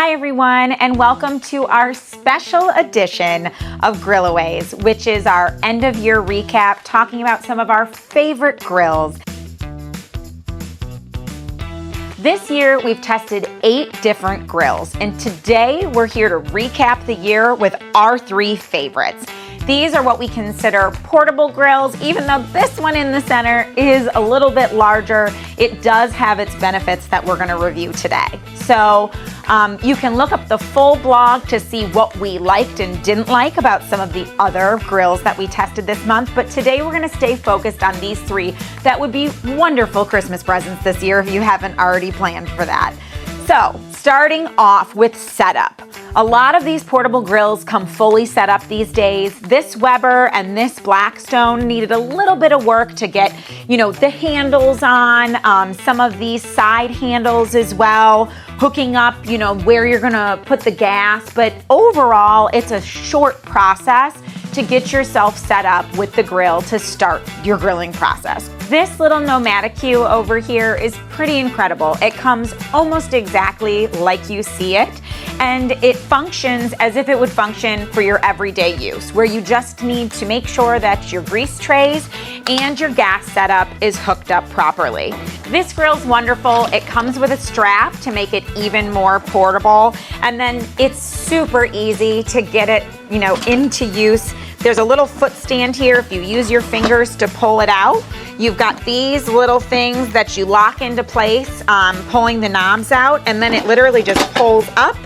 Hi everyone, and welcome to our special edition of Grillaways, which is our end of year recap talking about some of our favorite grills. This year we've tested 8 different grills, and today we're here to recap the year with our 3 favorites. These are what we consider portable grills. Even though this one in the center is a little bit larger, it does have its benefits that we're gonna review today. So you can look up the full blog to see what we liked and didn't like about some of the other grills that we tested this month. But today we're gonna stay focused on these 3 that would be wonderful Christmas presents this year if you haven't already planned for that. So starting off with setup. A lot of these portable grills come fully set up these days. This Weber and this Blackstone needed a little bit of work to get, the handles on, some of these side handles as well, hooking up, where you're gonna put the gas. But overall, it's a short process to get yourself set up with the grill to start your grilling process. This little Nomaticue over here is pretty incredible. It comes almost exactly like you see it, and it functions as if it would function for your everyday use, where you just need to make sure that your grease trays and your gas setup is hooked up properly. This grill's wonderful. It comes with a strap to make it even more portable, and then it's super easy to get it, into use. There's a little foot stand here if you use your fingers to pull it out. You've got these little things that you lock into place, pulling the knobs out, and then it literally just pulls up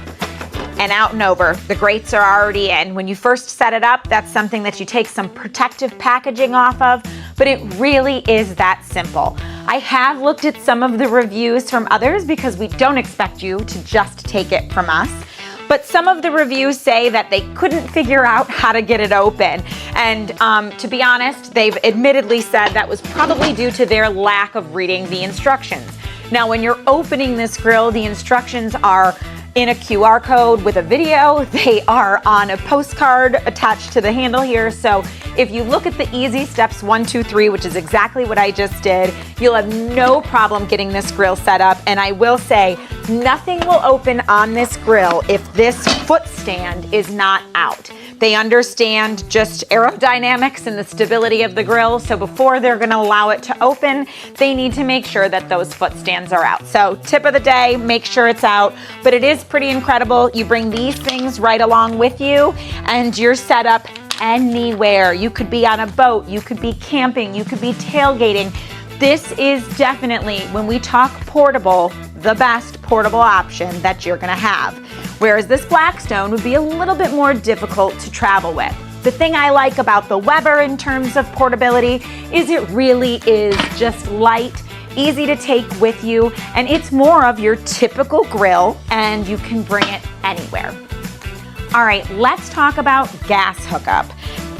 and out and over. The grates are already in. When you first set it up, that's something that you take some protective packaging off of, but it really is that simple. I have looked at some of the reviews from others because we don't expect you to just take it from us. But some of the reviews say that they couldn't figure out how to get it open. And to be honest, they've admittedly said that was probably due to their lack of reading the instructions. Now, when you're opening this grill, the instructions are in a QR code with a video. They are on a postcard attached to the handle here. So if you look at the easy steps 1, 2, 3, which is exactly what I just did, you'll have no problem getting this grill set up. And I will say, nothing will open on this grill if this foot stand is not out. They understand just aerodynamics and the stability of the grill, so before they're gonna allow it to open, they need to make sure that those foot stands are out. So tip of the day, make sure it's out, but it is pretty incredible. You bring these things right along with you and you're set up anywhere. You could be on a boat, you could be camping, you could be tailgating. This is definitely, when we talk portable, the best portable option that you're gonna have. Whereas this Blackstone would be a little bit more difficult to travel with. The thing I like about the Weber in terms of portability is it really is just light, easy to take with you, and it's more of your typical grill and you can bring it anywhere. All right, let's talk about gas hookup.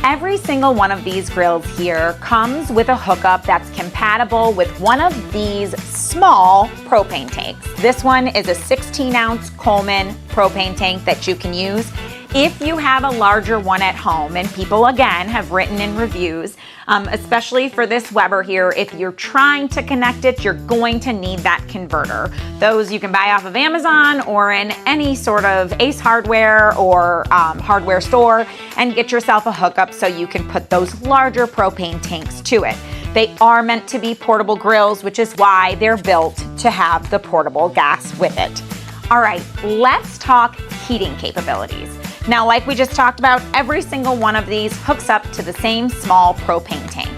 Every single one of these grills here comes with a hookup that's compatible with one of these small propane tanks. This one is a 16-ounce Coleman propane tank that you can use. If you have a larger one at home, and people again have written in reviews, especially for this Weber here, if you're trying to connect it, you're going to need that converter. Those you can buy off of Amazon or in any sort of Ace Hardware or hardware store and get yourself a hookup so you can put those larger propane tanks to it. They are meant to be portable grills, which is why they're built to have the portable gas with it. All right, let's talk heating capabilities. Now, like we just talked about, every single one of these hooks up to the same small propane tank.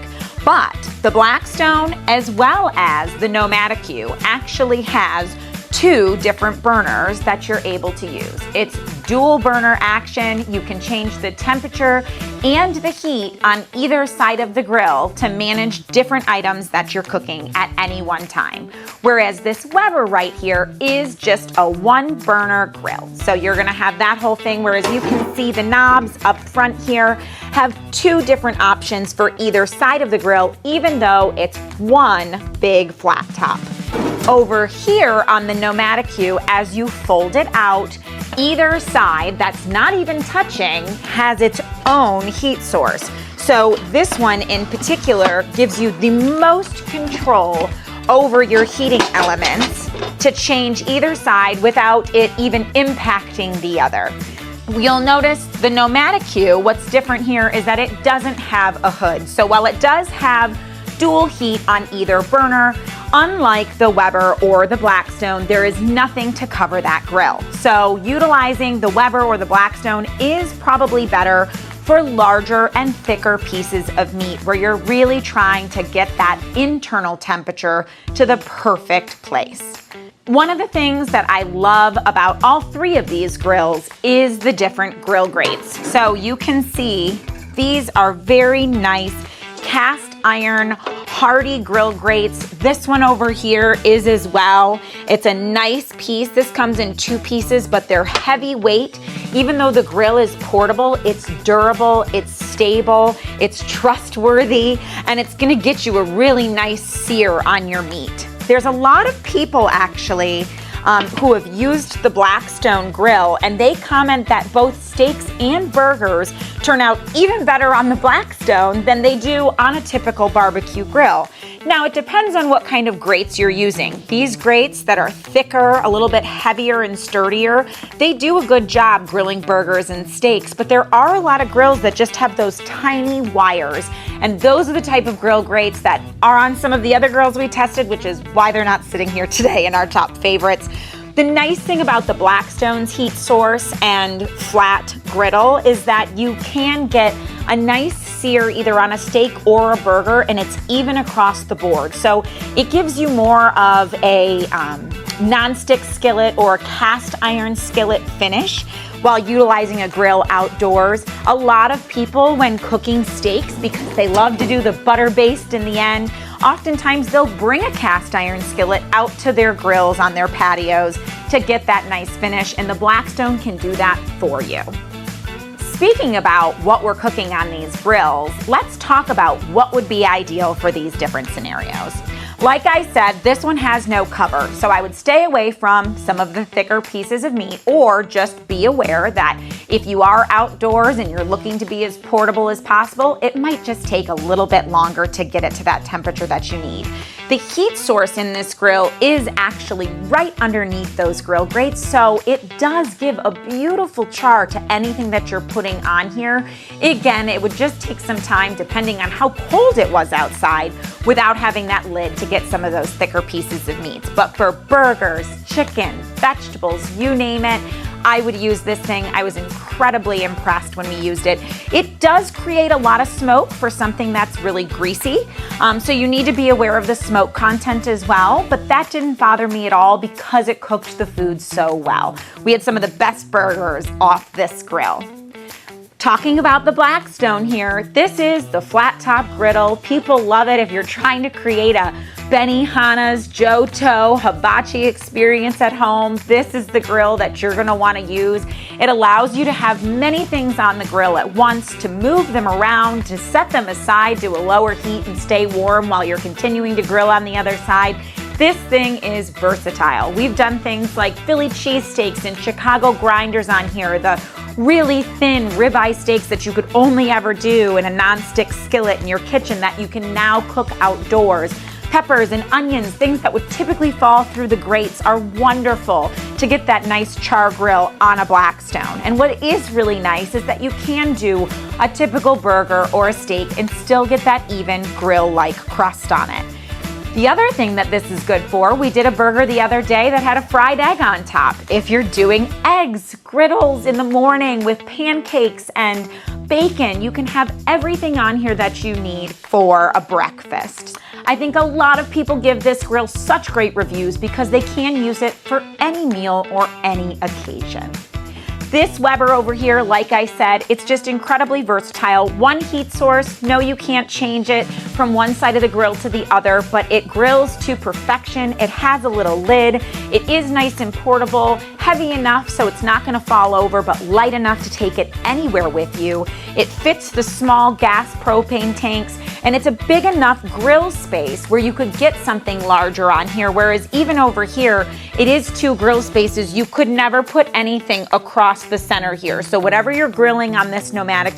But the Blackstone, as well as the Nomaticue, actually has 2 different burners that you're able to use. It's dual burner action. You can change the temperature and the heat on either side of the grill to manage different items that you're cooking at any one time. Whereas this Weber right here is just a 1-burner grill. So you're gonna have that whole thing, whereas you can see the knobs up front here have 2 different options for either side of the grill, even though it's one big flat top. Over here on the Nomaticue, as you fold it out, either side that's not even touching has its own heat source. So this one in particular gives you the most control over your heating elements to change either side without it even impacting the other. You'll notice the Nomadic Q, what's different here is that it doesn't have a hood. So while it does have dual heat on either burner, unlike the Weber or the Blackstone, there is nothing to cover that grill. So utilizing the Weber or the Blackstone is probably better for larger and thicker pieces of meat where you're really trying to get that internal temperature to the perfect place. One of the things that I love about all three of these grills is the different grill grates. So you can see these are very nice cast iron hardy grill grates. This one over here is as well. It's a nice piece. This comes in 2 pieces, but they're heavyweight. Even though the grill is portable, it's durable, it's stable, it's trustworthy, and it's gonna get you a really nice sear on your meat. There's a lot of people actually who have used the Blackstone grill, and they comment that both steaks and burgers turn out even better on the Blackstone than they do on a typical barbecue grill. Now, it depends on what kind of grates you're using. These grates that are thicker, a little bit heavier and sturdier, they do a good job grilling burgers and steaks, but there are a lot of grills that just have those tiny wires, and those are the type of grill grates that are on some of the other grills we tested, which is why they're not sitting here today in our top favorites. The nice thing about the Blackstone's heat source and flat griddle is that you can get a nice sear either on a steak or a burger, and it's even across the board. So it gives you more of a non-stick skillet or cast iron skillet finish while utilizing a grill outdoors. A lot of people, when cooking steaks, because they love to do the butter baste in the end, oftentimes they'll bring a cast iron skillet out to their grills on their patios to get that nice finish, and the Blackstone can do that for you. Speaking about what we're cooking on these grills, let's talk about what would be ideal for these different scenarios. Like I said, this one has no cover, so I would stay away from some of the thicker pieces of meat, or just be aware that if you are outdoors and you're looking to be as portable as possible, it might just take a little bit longer to get it to that temperature that you need. The heat source in this grill is actually right underneath those grill grates, so it does give a beautiful char to anything that you're putting on here. Again, it would just take some time, depending on how cold it was outside, without having that lid to get some of those thicker pieces of meat. But for burgers, chicken, vegetables, you name it, I would use this thing. I was incredibly impressed when we used it. It does create a lot of smoke for something that's really greasy, so you need to be aware of the smoke content as well, but that didn't bother me at all because it cooked the food so well. We had some of the best burgers off this grill. Talking about the Blackstone here, this is the flat top griddle. People love it if you're trying to create a Benihana's Johto hibachi experience at home. This is the grill that you're gonna wanna use. It allows you to have many things on the grill at once, to move them around, to set them aside to a lower heat and stay warm while you're continuing to grill on the other side. This thing is versatile. We've done things like Philly cheesesteaks and Chicago grinders on here, the really thin ribeye steaks that you could only ever do in a non-stick skillet in your kitchen that you can now cook outdoors. Peppers and onions, things that would typically fall through the grates, are wonderful to get that nice char grill on a Blackstone. And what is really nice is that you can do a typical burger or a steak and still get that even grill-like crust on it. The other thing that this is good for, we did a burger the other day that had a fried egg on top. If you're doing eggs, griddles in the morning with pancakes and bacon, you can have everything on here that you need for a breakfast. I think a lot of people give this grill such great reviews because they can use it for any meal or any occasion. This Weber over here, like I said, it's just incredibly versatile. One heat source, no, you can't change it from one side of the grill to the other, but it grills to perfection. It has a little lid. It is nice and portable, heavy enough so it's not gonna fall over, but light enough to take it anywhere with you. It fits the small gas propane tanks, And it's a big enough grill space where you could get something larger on here, whereas even over here, it is 2 grill spaces. You could never put anything across the center here. So whatever you're grilling on this Nomatic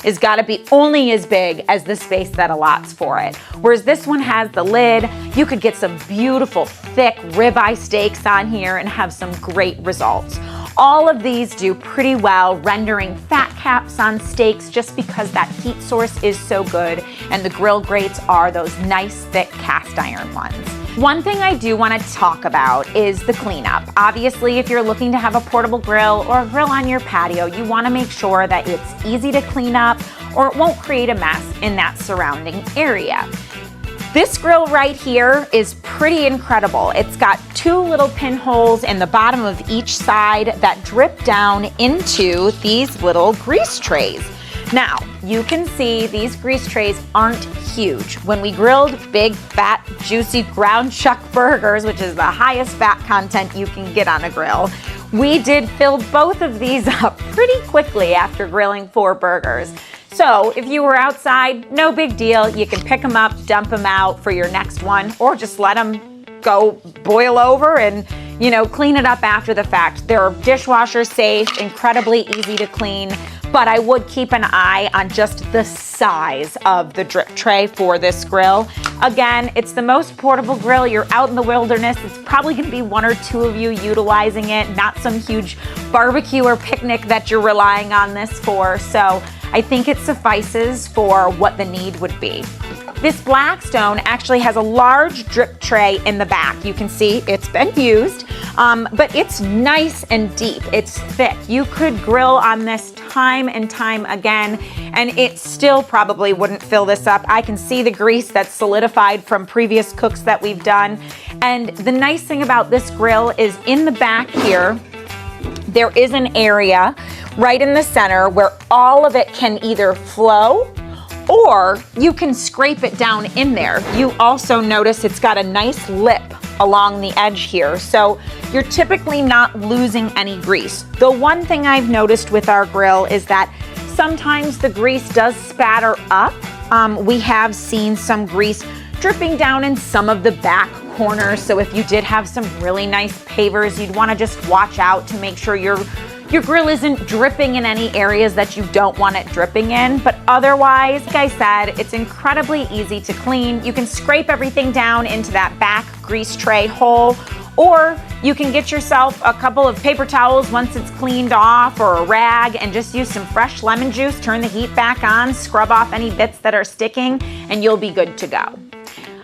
is gotta be only as big as the space that allots for it. Whereas this one has the lid, you could get some beautiful thick ribeye steaks on here and have some great results. All of these do pretty well rendering fat caps on steaks just because that heat source is so good, and the grill grates are those nice thick cast iron ones. One thing I do want to talk about is the cleanup. Obviously, if you're looking to have a portable grill or a grill on your patio, you want to make sure that it's easy to clean up or it won't create a mess in that surrounding area. This grill right here is pretty incredible. It's got 2 little pinholes in the bottom of each side that drip down into these little grease trays. Now, you can see these grease trays aren't huge. When we grilled big, fat, juicy ground chuck burgers, which is the highest fat content you can get on a grill, we did fill both of these up pretty quickly after grilling 4 burgers. So if you were outside, no big deal. You can pick them up, dump them out for your next one, or just let them go boil over and, clean it up after the fact. They're dishwasher safe, incredibly easy to clean, but I would keep an eye on just the size of the drip tray for this grill. Again, it's the most portable grill. You're out in the wilderness. It's probably gonna be 1 or 2 of you utilizing it, not some huge barbecue or picnic that you're relying on this for. So I think it suffices for what the need would be. This Blackstone actually has a large drip tray in the back. You can see it's been used, but it's nice and deep. It's thick. You could grill on this time and time again, and it still probably wouldn't fill this up. I can see the grease that's solidified from previous cooks that we've done. And the nice thing about this grill is in the back here, there is an area right in the center where all of it can either flow or you can scrape it down in there. You also notice it's got a nice lip along the edge here, so you're typically not losing any grease. The one thing I've noticed with our grill is that sometimes the grease does spatter up. We have seen some grease dripping down in some of the back corners, so if you did have some really nice pavers, you'd want to just watch out to make sure your grill isn't dripping in any areas that you don't want it dripping in. But otherwise, like I said, it's incredibly easy to clean. You can scrape everything down into that back grease tray hole, or you can get yourself a couple of paper towels once it's cleaned off, or a rag, and just use some fresh lemon juice, turn the heat back on, scrub off any bits that are sticking, and you'll be good to go.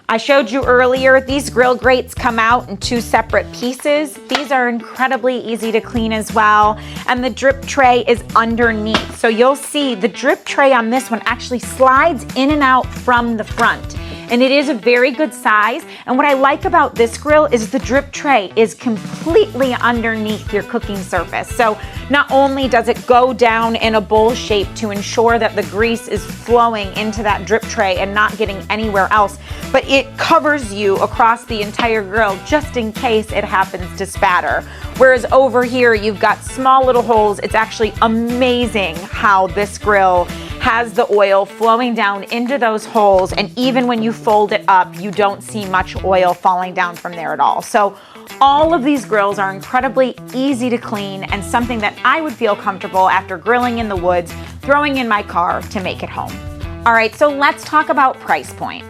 I showed you earlier, these grill grates come out in 2 separate pieces. These are incredibly easy to clean as well. And the drip tray is underneath. So you'll see the drip tray on this one actually slides in and out from the front. And it is a very good size. And what I like about this grill is the drip tray is completely underneath your cooking surface. So not only does it go down in a bowl shape to ensure that the grease is flowing into that drip tray and not getting anywhere else, but it covers you across the entire grill just in case it happens to spatter. Whereas over here, you've got small little holes. It's actually amazing how this grill has the oil flowing down into those holes, and even when you fold it up, you don't see much oil falling down from there at all. So all of these grills are incredibly easy to clean and something that I would feel comfortable after grilling in the woods, throwing in my car to make it home. All right, so let's talk about price point.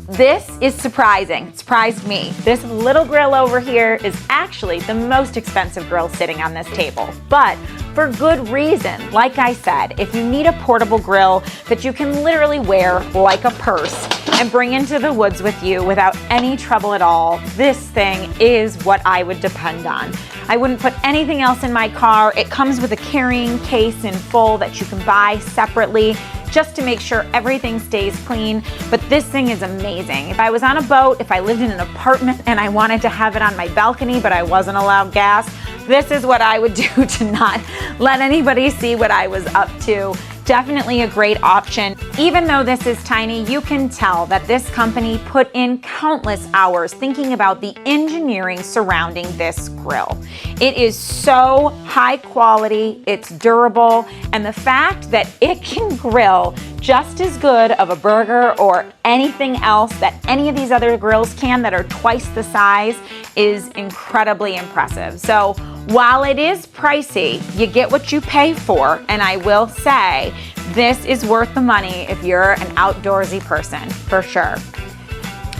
This is surprising. It surprised me. This little grill over here is actually the most expensive grill sitting on this table, but for good reason. Like I said, if you need a portable grill that you can literally wear like a purse and bring into the woods with you without any trouble at all, this thing is what I would depend on. I wouldn't put anything else in my car. It comes with a carrying case in full that you can buy separately just to make sure everything stays clean. But this thing is amazing. If I was on a boat, if I lived in an apartment and I wanted to have it on my balcony but I wasn't allowed gas, this is what I would do to not let anybody see what I was up to. Definitely a great option. Even though this is tiny, you can tell that this company put in countless hours thinking about the engineering surrounding this grill. It is so high quality, it's durable, and the fact that it can grill just as good of a burger or anything else that any of these other grills can that are twice the size is incredibly impressive. So while it is pricey, you get what you pay for, and I will say this is worth the money if you're an outdoorsy person, for sure.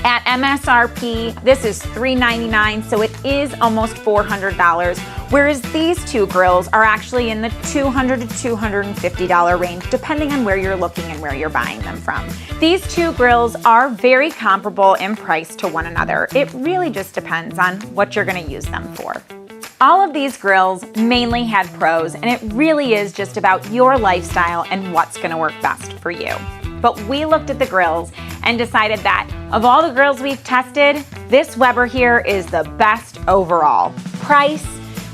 At MSRP, this is $399, so it is almost $400, whereas these two grills are actually in the $200 to $250 range, depending on where you're looking and where you're buying them from. These two grills are very comparable in price to one another. It really just depends on what you're gonna use them for. All of these grills mainly had pros, and it really is just about your lifestyle and what's gonna work best for you. But we looked at the grills and decided that of all the grills we've tested, this Weber here is the best overall. Price,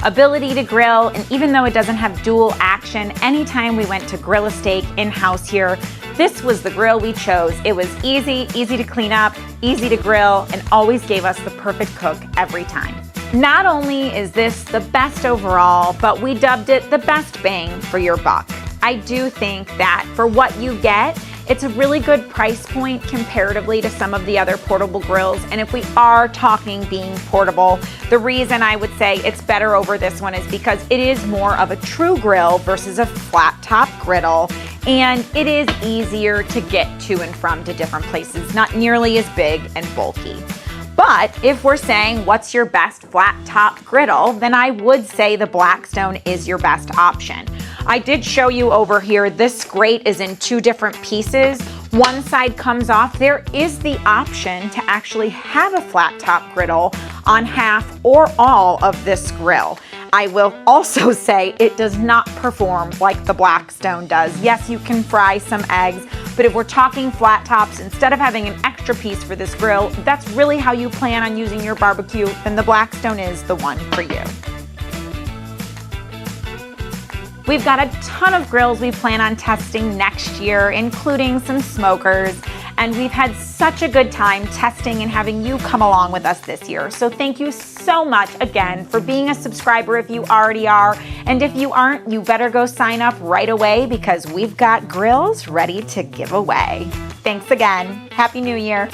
ability to grill, and even though it doesn't have dual action, anytime we went to grill a steak in-house here, this was the grill we chose. It was easy to clean up, easy to grill, and always gave us the perfect cook every time. Not only is this the best overall, but we dubbed it the best bang for your buck. I do think that for what you get, it's a really good price point comparatively to some of the other portable grills. And if we are talking being portable, the reason I would say it's better over this one is because it is more of a true grill versus a flat top griddle. And it is easier to get to and from to different places, not nearly as big and bulky. But if we're saying what's your best flat top griddle, then I would say the Blackstone is your best option. I did show you over here, this grate is in two different pieces. One side comes off. There is the option to actually have a flat top griddle on half or all of this grill. I will also say it does not perform like the Blackstone does. Yes, you can fry some eggs, but if we're talking flat tops, instead of having an extra piece for this grill, that's really how you plan on using your barbecue, then the Blackstone is the one for you. We've got a ton of grills we plan on testing next year, including some smokers, and we've had such a good time testing and having you come along with us this year. So thank you so much again for being a subscriber if you already are, and if you aren't, you better go sign up right away because we've got grills ready to give away. Thanks again. Happy New Year.